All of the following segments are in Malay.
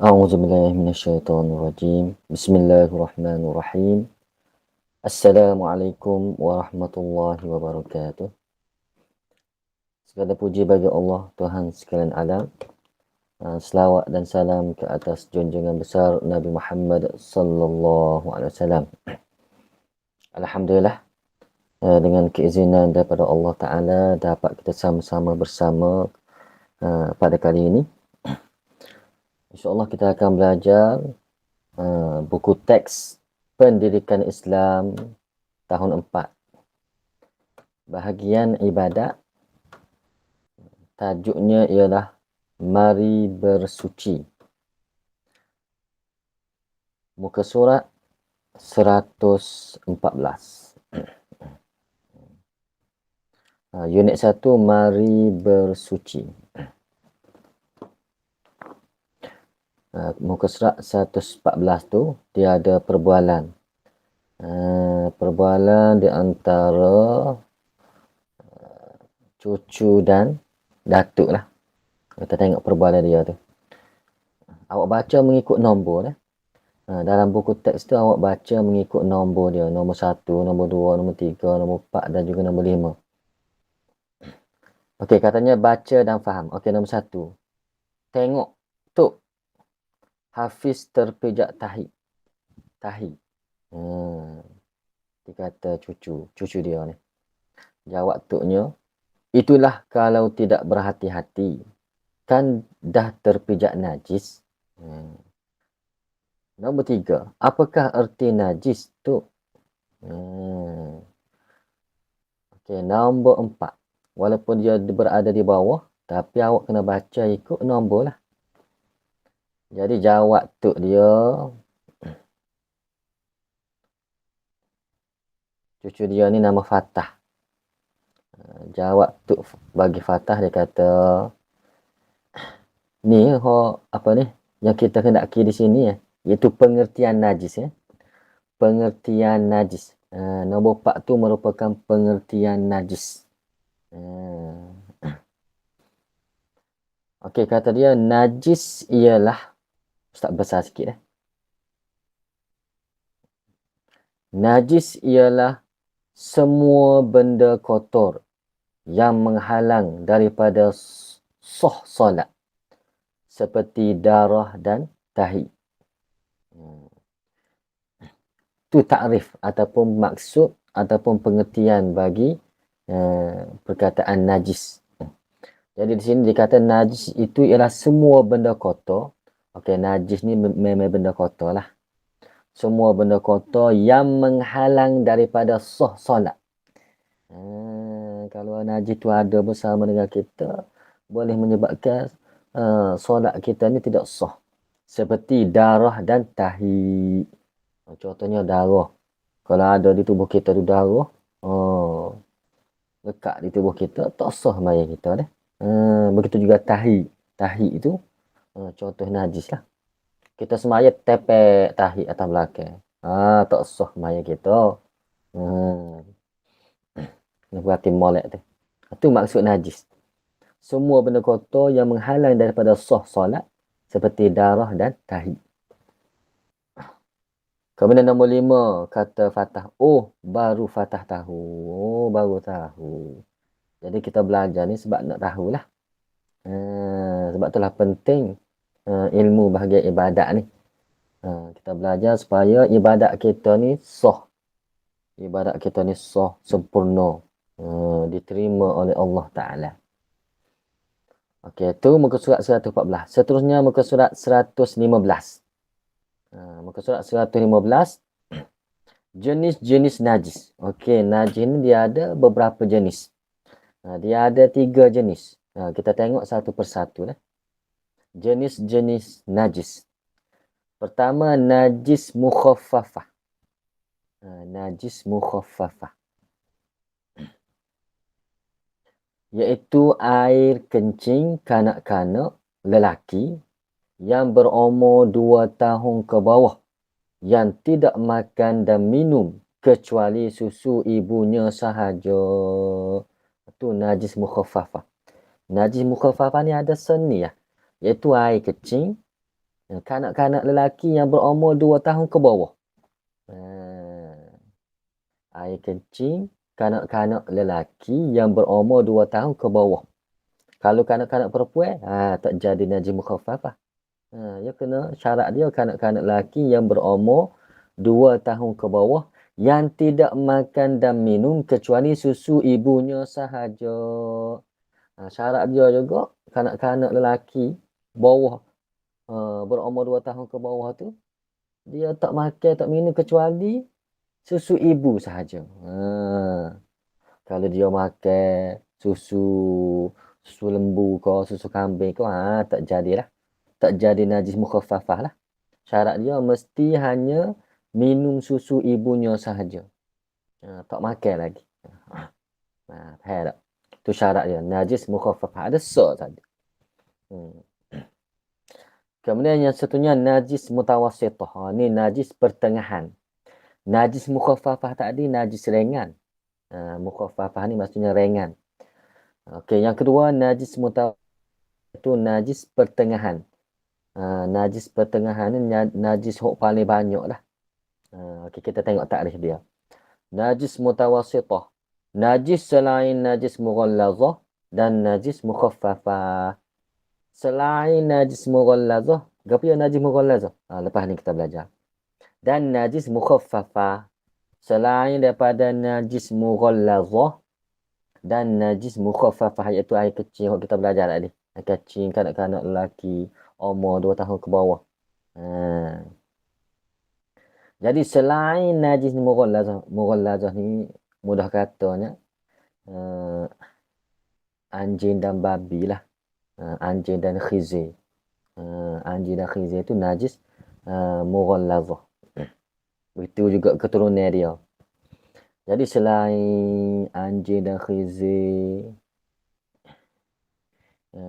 أعوذ بالله من الشيطان الرجيم بسم الله الرحمن الرحيم السلام عليكم ورحمة الله وبركاته. Segala puji bagi Allah Tuhan sekalian alam. Selawat dan salam ke atas junjungan besar Nabi Muhammad sallallahu alaihi wasallam. Alhamdulillah, dengan keizinan daripada Allah Taala dapat kita sama-sama bersama pada kali ini. InsyaAllah kita akan belajar buku teks Pendidikan Islam tahun 4. Bahagian ibadat. Tajuknya ialah Mari Bersuci. Muka surat 114. Unit 1, Mari Bersuci. Muka surat 114 tu dia ada perbualan. Perbualan di antara cucu dan datuk lah. Kita tengok perbualan dia tu. Awak baca mengikut nombor lah. Dalam buku teks tu awak baca mengikut nombor dia. Nombor 1, nombor 2, nombor 3, nombor 4 dan juga nombor 5. Okey, katanya baca dan faham. Okey, nombor 1. Tengok tu. Hafiz terpijak tahi. Tahi. Dia kata cucu dia ni. Jawab tuknya, itulah kalau tidak berhati-hati. Kan dah terpijak najis. Nombor 3. Apakah erti najis tu? Okey, nombor 4. Walaupun dia berada di bawah, tapi awak kena baca ikut nombor lah. Jadi jawab tuk dia. Cucu dia ni nama Fatah. Jawab tuk bagi Fatah, dia kata, ni apa ni yang kita hendaki di sini iaitu pengertian najis ya. Pengertian najis. Nombor 4 tu merupakan pengertian najis. Okey, kata dia najis ialah, Ustaz besar sikit Najis ialah semua benda kotor yang menghalang daripada sah solat, seperti darah dan tahi. Itu takrif ataupun maksud ataupun pengertian bagi perkataan najis. Jadi di sini dikata najis itu ialah semua benda kotor. Okey, najis ni memang benda kotor lah. Semua benda kotor yang menghalang daripada sah solat. Kalau najis tu ada bersama dengan kita, boleh menyebabkan solat kita ni tidak sah. Seperti darah dan tahi. Contohnya darah. Kalau ada di tubuh kita tu darah, lekat di tubuh kita, tak sah maya kita dah. Begitu juga tahi. Tahi itu contoh najis lah. Kita semaya tepek tahi atas belakang. Tak sah maya kita. Ini berarti molek tu. Itu maksud najis. Semua benda kotor yang menghalang daripada sah solat, seperti darah dan tahi. Kemudian nombor 5, kata Fatah. Baru Fatah tahu. Baru tahu. Jadi kita belajar ni sebab nak tahulah. Sebab itulah penting ilmu bahagian ibadat ni. Kita belajar supaya ibadat kita ni sah. Ibadat kita ni sah, sempurna. Diterima oleh Allah Ta'ala. Okey, itu muka surat 114. Seterusnya muka surat 115. Muka surat 115. Jenis-jenis najis. Okey, najis ni dia ada beberapa jenis. Dia ada 3 jenis. Kita tengok satu persatu lah. Jenis-jenis najis. Pertama, najis mukhaffafah. Najis mukhaffafah. Iaitu air kencing kanak-kanak lelaki yang berumur 2 tahun ke bawah yang tidak makan dan minum kecuali susu ibunya sahaja. Itu najis mukhaffafah. Najis mukhaffafah ni ada seni iaitu air kecing Kanak-kanak lelaki yang berumur 2 tahun ke bawah. Air kencing kanak-kanak lelaki yang berumur 2 tahun ke bawah. Kalau kanak-kanak perempuan, tak jadi najis mukhaffafah. Ya kena syarat dia kanak-kanak lelaki yang berumur 2 tahun ke bawah yang tidak makan dan minum kecuali susu ibunya sahaja. Syarat dia juga kanak-kanak lelaki bawah berumur 2 tahun ke bawah tu dia tak makan tak minum kecuali susu ibu sahaja. Kalau dia makan susu lembu ke, susu kambing ke, tak jadilah. Tak jadi najis mukhaffafah lah. Syarat dia mesti hanya minum susu ibunya sahaja. Tak makan lagi. Faham tak? Itu syarat dia. Najis mukhaffafah. Ada so saja. Kemudian yang satunya najis mutawassithah. Ni najis pertengahan. Najis mukhaffafah tadi najis ringan. Mukhaffafah ni maksudnya ringan. Okey, yang kedua najis mutawassithah itu najis pertengahan. Najis pertengahan ni najis yang paling banyak lah. Okey, kita tengok takrif dia. Najis mutawassithah. Najis selain najis mughallazah dan najis mukhaffafah. Selain najis mughallazah, apa yang najis mughallazah? Lepas ni kita belajar. Dan najis mukhaffafah. Selain daripada najis mughallazah dan najis mukhaffafah, iaitu air kecil yang kita belajar tadi. Air kecil kanak-kanak lelaki umur 2 tahun ke bawah. Jadi selain najis mughallazah ni mudah katanya anjing dan babi lah. Anjing dan khizir. Anjing dan khizir itu najis mughallazah. Begitu juga keturunan dia. Jadi selain anjing dan khizir,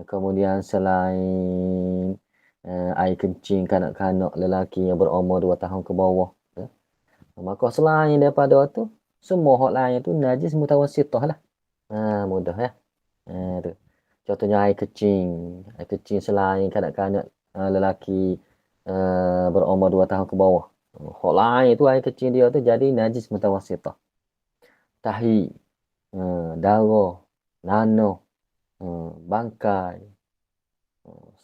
kemudian selain air kencing kanak-kanak lelaki yang berumur 2 tahun ke bawah, maka selain daripada tu, semua hak lain tu najis mutawassithah lah. Mudah ya. Tu. Contohnya air kecing. Air kecing selain kanak-kanak lelaki berumur 2 tahun ke bawah. Hak lain tu air kecing dia tu jadi najis mutawassithah. Tahi, darah, nanah, bangkai.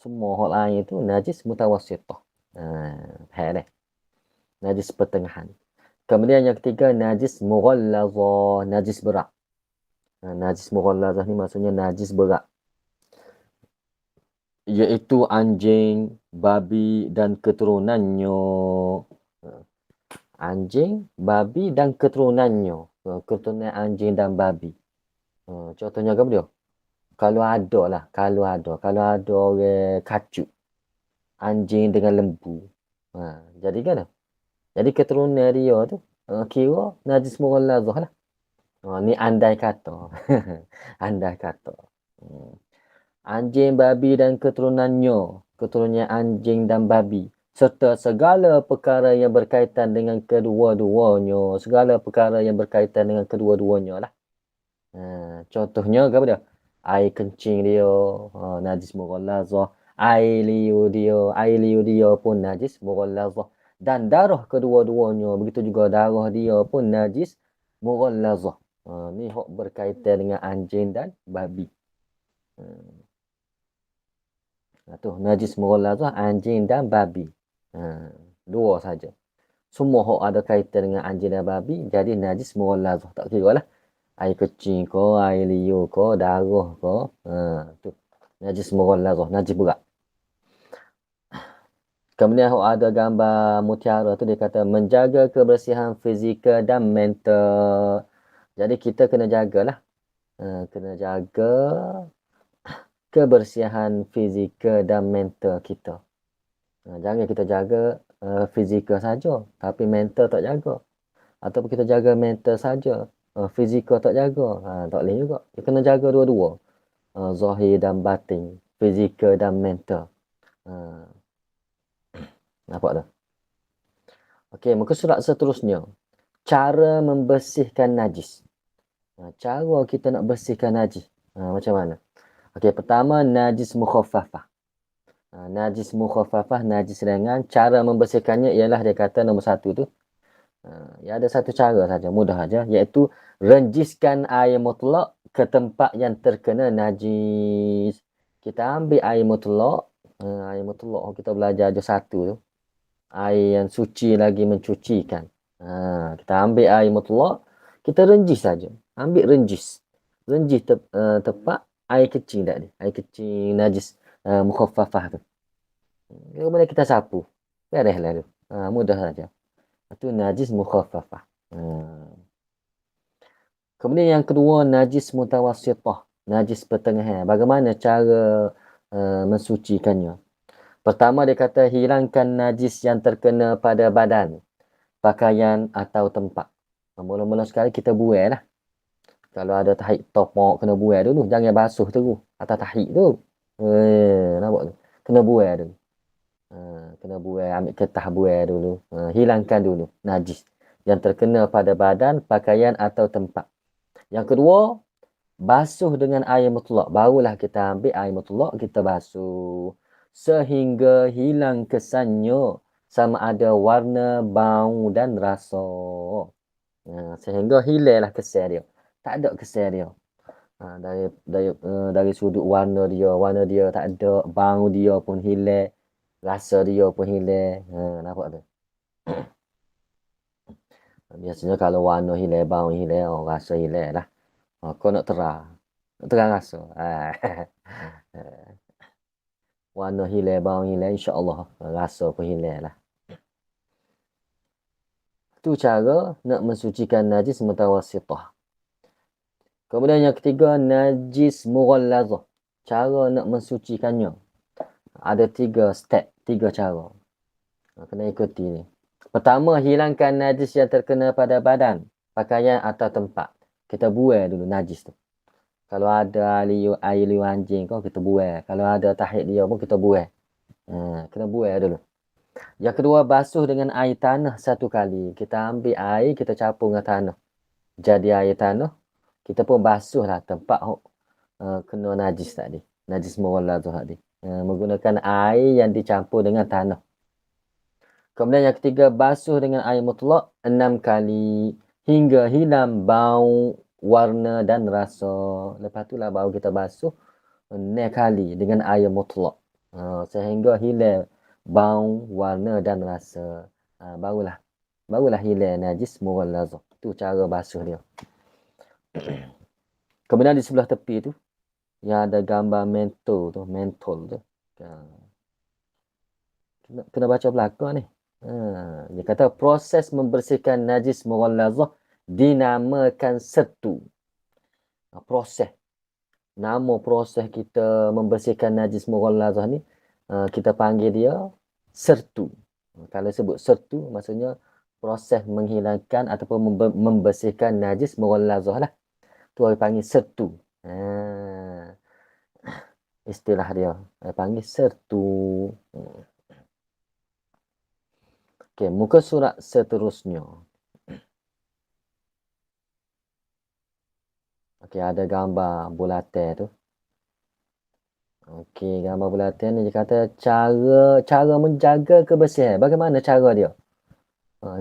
Semua hak lain tu najis mutawassithah. Faham dah? Najis pertengahan. Kemudian yang ketiga najis mughallazah, najis berat. Najis mughallazah ni maksudnya najis berat. Iaitu anjing, babi dan keturunannya. Anjing, babi dan keturunannya. Keturunan anjing dan babi. Contohnya apa dia? Kalau ada orang kacut. Anjing dengan lembu. Jadi kan? Jadi keturunan dia tu kira najis mughallazah lah. Ni andai kata. Andai kata. Anjing, babi dan keturunannya. Keturunan anjing dan babi. Serta segala perkara yang berkaitan dengan kedua-duanya. Segala perkara yang berkaitan dengan kedua-duanya lah. Contohnya apa dia? Air kencing dia, najis mughallazah. Air liu dia pun najis mughallazah. Dan darah kedua-duanya, begitu juga darah dia pun najis mughallazah. Ni hak berkaitan dengan anjing dan babi. Tu najis mughallazah anjing dan babi. Dua saja. Semua hak ada kaitan dengan anjing dan babi jadi najis mughallazah. Tak kira lah. Air kecing ke, air liu ke, darah ke. Tu najis mughallazah, najis berat. Kemudian ada gambar mutiara tu dia kata menjaga kebersihan fizikal dan mental. Jadi kita kena jagalah. Kena jaga kebersihan fizikal dan mental kita. Jangan kita jaga fizikal saja tapi mental tak jaga. Ataupun kita jaga mental saja, fizikal tak jaga. Tak boleh juga. Kita kena jaga dua-dua. Zahir dan batin, fizikal dan mental. Nampak tak? Okey, muka surat seterusnya. Cara membersihkan najis. Cara kita nak bersihkan najis. Macam mana? Okey, pertama najis mukhaffafah. Najis mukhaffafah, najis ringan. Cara membersihkannya ialah dia kata nombor satu tu. Ya ada satu cara saja, mudah saja, iaitu renjiskan air mutlak ke tempat yang terkena najis. Kita ambil air mutlak, air mutlak kita belajar je satu tu. Air yang suci lagi mencucikan. Kita ambil air mutlak, kita renjis saja. Ambil renjis. Renjis tepat air kecil tadi. Air kecil najis mukhaffafah tu. Kemudian kita sapu. Bereslah tu. Mudah saja. Itu najis mukhaffafah. Kemudian yang kedua, najis mutawassithah. Najis pertengahan. Bagaimana cara mensucikannya? Pertama dia kata hilangkan najis yang terkena pada badan, pakaian atau tempat. Mula-mula sekali kita buai lah. Kalau ada tahik topok, kena buai dulu. Jangan basuh terus atas tahik tu. Nampak tu? Kena buai dulu. Kena buai, ambil ketah buai dulu. Hilangkan dulu najis yang terkena pada badan, pakaian atau tempat. Yang kedua, basuh dengan air mutlak. Barulah kita ambil air mutlak, kita basuh. Sehingga hilang kesannya sama ada warna, bau dan rasa. Sehingga hilanglah kesan dia. Tak ada kesan dia. Dari sudut warna dia tak ada, bau dia pun hilang, rasa dia pun hilang. Nampak tu? Biasanya kalau warna hilang, bau hilang, rasa hilang lah. Kau nak terang. Nak terang rasa. Warna hilang, bau hilang, insya-Allah rasa pun hilang lah. Itu cara nak mensucikan najis mutawassithah. Kemudian yang ketiga, najis mughallazah. Cara nak mensucikannya. Ada 3 step, 3 cara. Kena ikuti ni. Pertama, hilangkan najis yang terkena pada badan, pakaian atau tempat. Kita buai dulu najis tu. Kalau ada air liur anjing kau, kita buai. Kalau ada tahik dia pun kita buai. Kena buai dulu. Yang kedua, basuh dengan air tanah satu kali. Kita ambil air, kita capur dengan tanah. Jadi air tanah, kita pun basuhlah tempat kena najis tadi. Najis mughallazah tadi. Menggunakan air yang dicampur dengan tanah. Kemudian yang ketiga, basuh dengan air mutlak 6 kali hingga hilang bau, warna dan rasa. Lepas itulah baru kita basuh 6 kali dengan air mutlak. Sehingga hilang bau, warna dan rasa. Barulah hilang najis mughallazah. Itu cara basuh dia. Kemudian di sebelah tepi tu yang ada gambar mentol tu. Kena baca belakang ni. Dia kata proses membersihkan najis mughallazah dinamakan sertu. Proses. Nama proses kita membersihkan najis mughallazah ni kita panggil dia sertu. Kalau sebut sertu maksudnya proses menghilangkan ataupun membersihkan najis mughallazah lah. Tu orang panggil sertu. Istilah dia. Orang panggil sertu. Okey, muka surat seterusnya. Okey, ada gambar bulatan tu. Okey, gambar bulatan ni dia kata cara menjaga kebersihan. Bagaimana cara dia?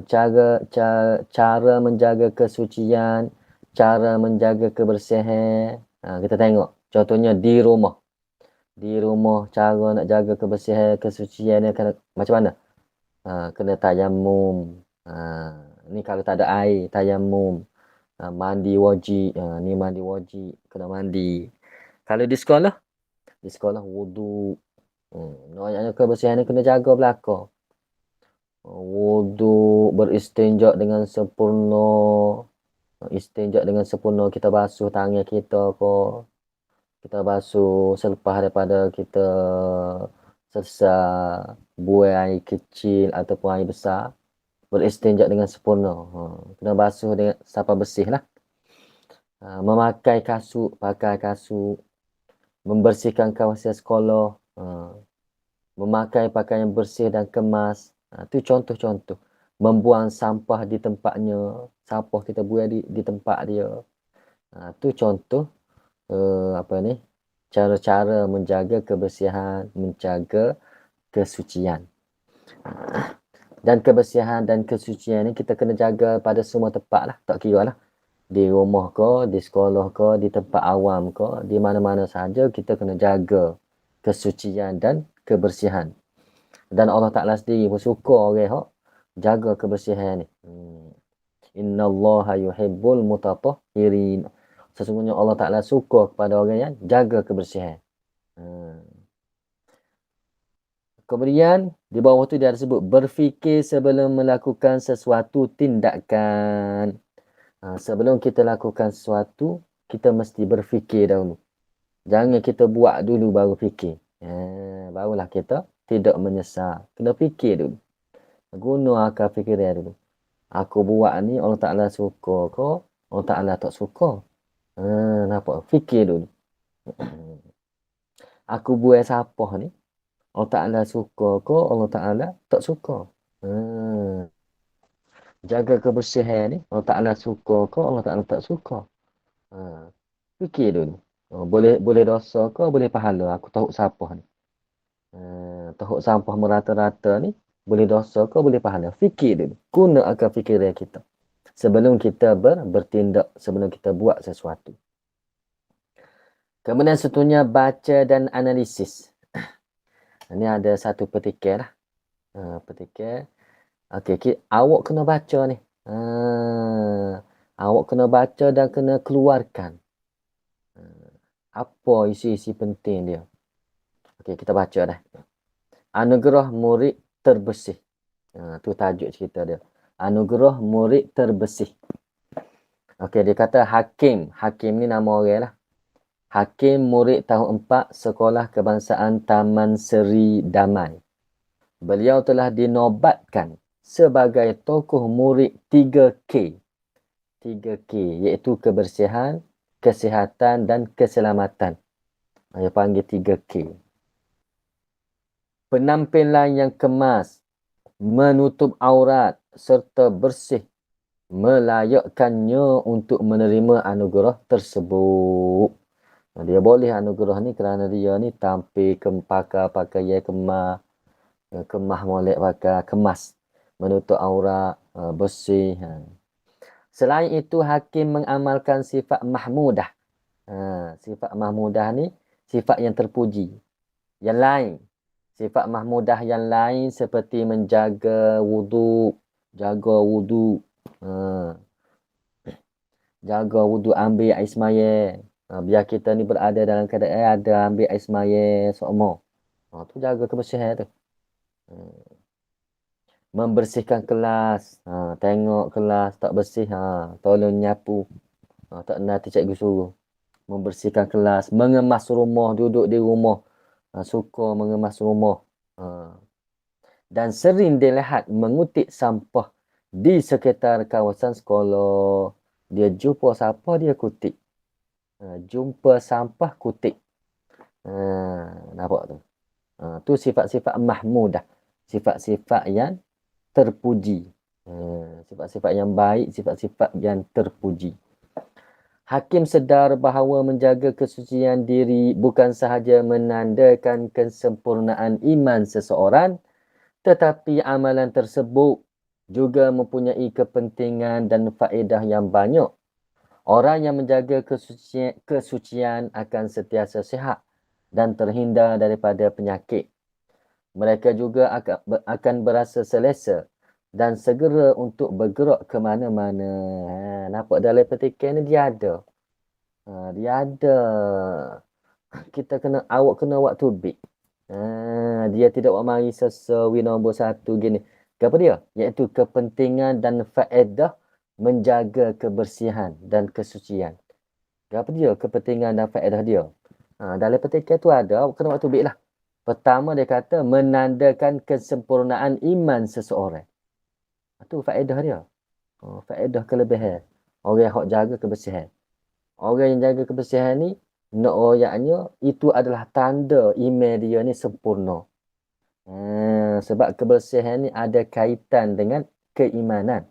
Cara menjaga kesucian, cara menjaga kebersihan. Kita tengok. Contohnya di rumah. Di rumah cara nak jaga kebersihan, kesucian ni macam mana? Kena tayamum. Ni kalau tak ada air, tayamum. Mandi wajib. Ni mandi wajib. Kena mandi. Kalau di sekolah wudu. Maknanya kebersihan ni kena jaga belakang. Wudu, beristinja dengan sempurna. Istinja dengan sempurna. Kita basuh tangan kita ko. Kita basuh selepas daripada kita selesai buai air kecil ataupun air besar, beristinja dengan sempurna. Kena basuh dengan sampai bersih lah. Memakai kasut, pakai kasut, membersihkan kawasan sekolah, memakai pakaian bersih dan kemas. Itu contoh-contoh. Membuang sampah di tempatnya, sampah kita buai di tempat dia. Itu contoh apa ni? cara-cara menjaga kebersihan, menjaga kesucian. Dan kebersihan dan kesucian ni kita kena jaga pada semua tempat lah. Tak kira lah. Di rumah ke, di sekolah ke, di tempat awam ke, di mana-mana sahaja kita kena jaga kesucian dan kebersihan. Dan Allah Ta'ala sendiri pun suka orang yang jaga kebersihan ni. Inna Allaha yuhibbul mutatahhirin. Sesungguhnya Allah Ta'ala suka kepada orang yang jaga kebersihan. Kemudian, di bawah tu dia ada sebut, berfikir sebelum melakukan sesuatu tindakan. Sebelum kita lakukan sesuatu, kita mesti berfikir dahulu. Jangan kita buat dulu baru fikir. Barulah kita tidak menyesal. Kena fikir dulu. Guna akal fikiran dulu. Aku buat ni Allah Ta'ala suka ke? Allah Ta'ala tak suka. Nampak? Fikir dulu. Aku buat siapa ni? Allah Ta'ala suka ke? Allah Ta'ala tak suka. Jaga kebersihan ni. Allah Ta'ala suka ke? Allah Ta'ala tak suka. Fikir dulu. Boleh dosa ke? Boleh pahala? Aku tahu siapa ni. Tahu sampah merata-rata ni. Boleh dosa ke? Boleh pahala? Fikir dulu. Guna akal fikiran kita. Sebelum kita bertindak. Sebelum kita buat sesuatu. Kemudian seterusnya baca dan analisis. Ini ada satu petikan lah. Petikan. Okey, awak kena baca ni. Awak kena baca dan kena keluarkan. Apa isi-isi penting dia. Okey, kita baca dah. Anugerah murid terbersih. Tu tajuk cerita dia. Anugerah murid terbersih. Okey, dia kata Hakim. Hakim ni nama orang lah. Hakim murid tahun 4 Sekolah Kebangsaan Taman Seri Damai. Beliau telah dinobatkan sebagai tokoh murid 3K. 3K iaitu kebersihan, kesihatan dan keselamatan. Dia panggil 3K. Penampilan yang kemas, menutup aurat serta bersih melayakkannya untuk menerima anugerah tersebut. Dia boleh anugerah ni kerana dia ni tampil pakai pakaian kemah molek pakai kemas, menutup aurat, bersih. Selain itu, Hakim mengamalkan sifat mahmudah. Sifat mahmudah ni sifat yang terpuji. Yang lain, sifat mahmudah yang lain seperti menjaga wudu, jaga wudu, ambil air sembahyang. Biar kita ni berada dalam keadaan ada ambil air sembahyang seumpama. Tu jaga kebersihan tu. Membersihkan kelas. Tengok kelas tak bersih. Tolong nyapu. Tak nanti cikgu suruh. Membersihkan kelas. Mengemas rumah. Duduk di rumah. Suka mengemas rumah. Dan sering dilihat mengutip sampah di sekitar kawasan sekolah. Dia jumpa siapa dia kutip. Jumpa sampah kutip. Nampak tu? Tu sifat-sifat mahmudah. Sifat-sifat yang terpuji. Sifat-sifat yang baik, sifat-sifat yang terpuji. Hakim sedar bahawa menjaga kesucian diri bukan sahaja menandakan kesempurnaan iman seseorang, tetapi amalan tersebut juga mempunyai kepentingan dan faedah yang banyak. Orang yang menjaga kesucian akan sentiasa sihat dan terhindar daripada penyakit. Mereka juga akan berasa selesa dan segera untuk bergerak ke mana-mana. Nampak dalam petikan ni dia ada. Dia ada. Awak kena waktu big. Dia tidak buat mari sesuai nombor 1 gini. Apa dia? Iaitu kepentingan dan faedah menjaga kebersihan dan kesucian. Apa dia kepentingan dan faedah dia? Dalam petikan tu ada, kena waktu big lah. Pertama dia kata menandakan kesempurnaan iman seseorang. Itu faedah dia. Faedah kelebihan. Orang yang jaga kebersihan. Orang yang jaga kebersihan ni, nak royaknya, itu adalah tanda iman dia ni sempurna. Sebab kebersihan ni ada kaitan dengan keimanan.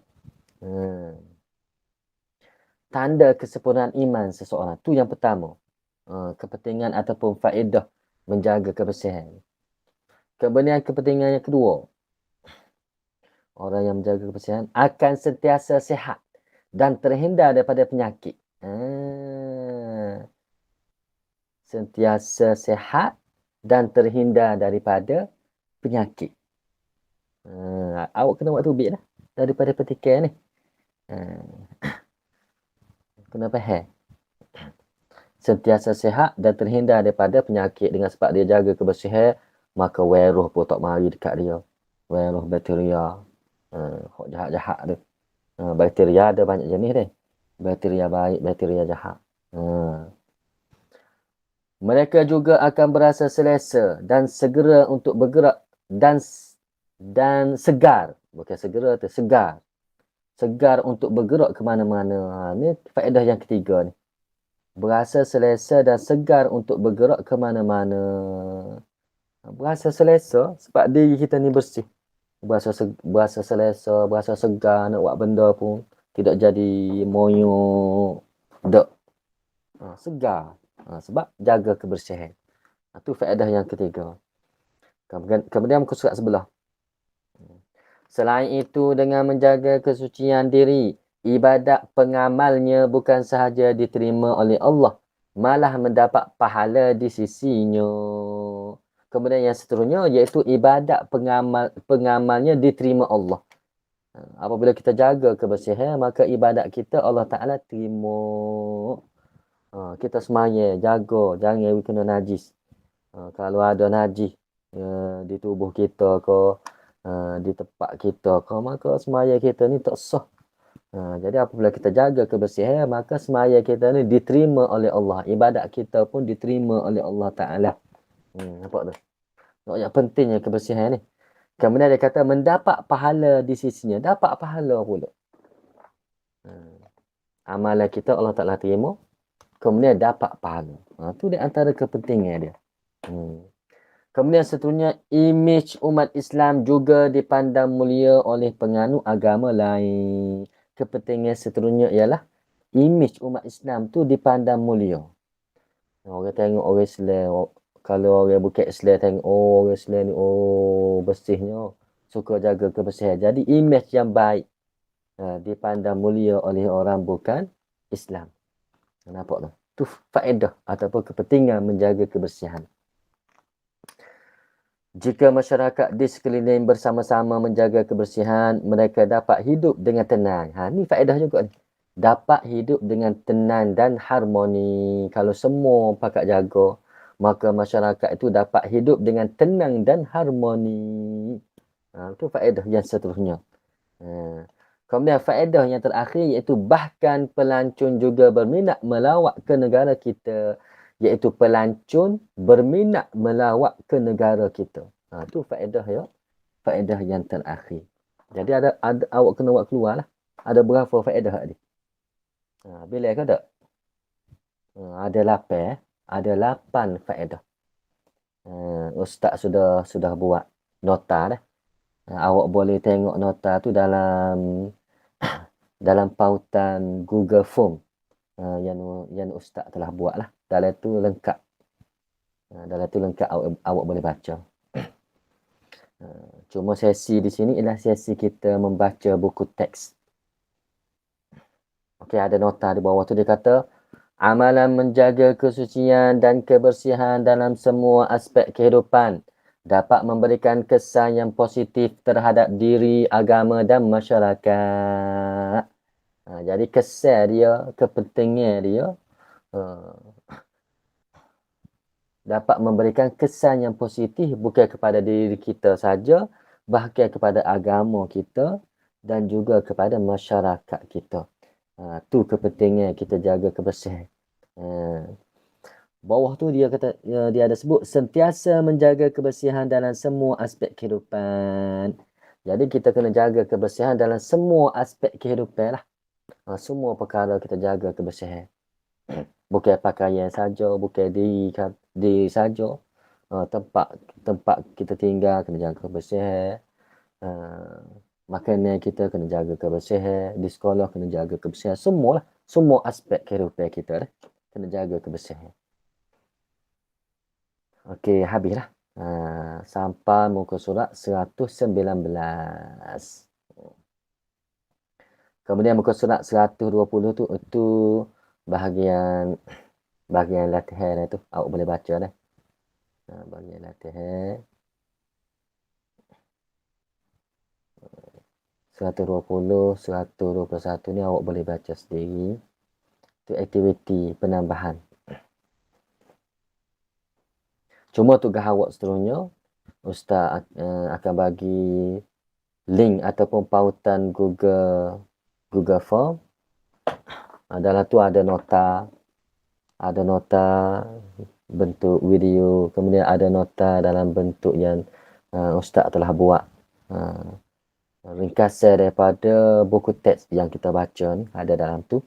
Tanda kesempurnaan iman seseorang. Tu yang pertama. kepentingan ataupun faedah menjaga kebersihan. Kepentingan yang kedua, orang yang menjaga kebersihan akan sentiasa sihat dan terhindar daripada penyakit. Sentiasa sihat dan terhindar daripada penyakit. Awak kena buat tubik lah daripada petikan ni. Kena faham. Sentiasa sihat dan terhindar daripada penyakit dengan sebab dia jaga kebersihan, maka weroh pun tak mari dekat dia. Weroh bakteria. Hok jahat-jahat tu. Bakteria ada banyak jenis dia. Bakteria baik, bakteria jahat. Mereka juga akan berasa selesa dan segera untuk bergerak dan segar. Bukan segera tu, segar. Segar untuk bergerak ke mana-mana. Ni faedah yang ketiga ni. Berasa selesa dan segar untuk bergerak ke mana-mana. Berasa selesa sebab diri kita ni bersih. Berasa selesa, berasa segar nak buat benda pun tidak jadi moyok. Tak. Segar. Sebab jaga kebersihan. Itu faedah yang ketiga. Kemudian muka surat sebelah. Selain itu, dengan menjaga kesucian diri, ibadat pengamalnya bukan sahaja diterima oleh Allah, malah mendapat pahala di sisinya. Kemudian yang seterusnya, iaitu ibadat pengamalnya diterima Allah. Apabila kita jaga kebersihan, maka ibadat kita Allah Ta'ala terima. Kita semaya, jaga, jangan kena najis. Kalau ada najis di tubuh kita ke, di tempat kita ke, maka semaya kita ni tak sah. Jadi apabila kita jaga kebersihan, maka semaya kita ni diterima oleh Allah. Ibadat kita pun diterima oleh Allah Ta'ala. Nampak tu? Yang pentingnya kebersihan ni. Kemudian dia kata mendapat pahala di sisinya. Dapat pahala pula. Amalan kita Allah Ta'ala terima. Kemudian dapat pahala. Itu di antara kepentingan dia. Kemudian seterusnya, imej umat Islam juga dipandang mulia oleh penganut agama lain. Kepentingan seterusnya ialah imej umat Islam tu dipandang mulia. Orang tengok orang Islam, kalau orang bukan Islam tengok, orang Islam ni, bersihnya, suka jaga kebersihan. Jadi imej yang baik dipandang mulia oleh orang bukan Islam. Nampak tak? Itu faedah ataupun kepentingan menjaga kebersihan. Jika masyarakat di sekeliling bersama-sama menjaga kebersihan, mereka dapat hidup dengan tenang. Ni faedah juga ni. Dapat hidup dengan tenang dan harmoni. Kalau semua pakat jaga, maka masyarakat itu dapat hidup dengan tenang dan harmoni. Itu faedah yang seterusnya. Kemudian faedah yang terakhir iaitu bahkan pelancong juga berminat melawat ke negara kita. Iaitu pelancong berminat melawat ke negara kita. Itu faedah ya. Faedah yang terakhir. Jadi ada awak kena buat keluar lah. Ada berapa faedah tadi? Bila ke tak? Ada 8. Ada 8 faedah. Ustaz sudah buat nota dah. Awak boleh tengok nota tu dalam pautan Google Form yang Ustaz telah buat lah. Dalam tu lengkap. Awak boleh baca. Cuma sesi di sini ialah sesi kita membaca buku teks. Okey, ada nota di bawah tu dia kata, amalan menjaga kesucian dan kebersihan dalam semua aspek kehidupan dapat memberikan kesan yang positif terhadap diri, agama dan masyarakat. Jadi kesan dia, kepentingan dia dapat memberikan kesan yang positif bukan kepada diri kita saja, bahkan kepada agama kita dan juga kepada masyarakat kita. Tu kepentingan kita jaga kebersihan. Bawah tu dia kata, dia ada sebut sentiasa menjaga kebersihan dalam semua aspek kehidupan. Jadi kita kena jaga kebersihan dalam semua aspek kehidupan lah. Semua perkara kita jaga kebersihan. Bukan pakaian saja, bukan diri saja. Tempat kita tinggal kena jaga kebersihan. Makanan kita kena jaga kebersihan. Di sekolah kena jaga kebersihan. Semua aspek kehidupan kita kena jaga kebersihan. Okey, habislah. Sampai muka surat 119. Kemudian muka surat 120 tu, itu bahagian bahagian latihan tu. Awak boleh baca dah. Bahagian latihan. 120, 121 ni awak boleh baca sendiri. Itu aktiviti penambahan. Cuma tugas awak seterusnya, Ustaz akan bagi link ataupun pautan Google Form. Dalam tu ada nota bentuk video, kemudian ada nota dalam bentuk yang Ustaz telah buat. Ringkasan daripada buku teks yang kita baca ni ada dalam tu.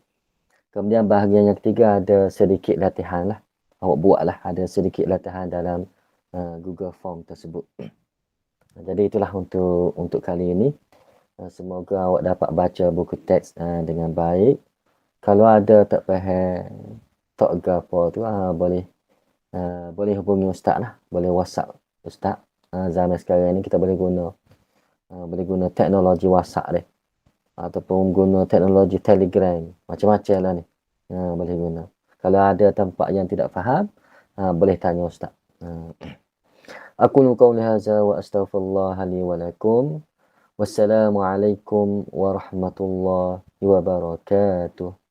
Kemudian bahagian yang ketiga ada sedikit latihan lah. Awak buatlah ada sedikit latihan dalam Google Form tersebut. Jadi itulah untuk kali ini. Semoga awak dapat baca buku teks dengan baik. Kalau ada tak faham, tak gapo tu boleh hubungi Ustaz lah. Boleh WhatsApp Ustaz. Zaman sekarang ni kita boleh guna teknologi WhatsApp dia. Ataupun guna teknologi Telegram. Macam-macam lah ni. Boleh guna. Kalau ada tempat yang tidak faham, boleh tanya Ustaz. Aku qawli hadza wa astaghfirullah li wa lakum. Wassalamualaikum warahmatullahi wabarakatuh.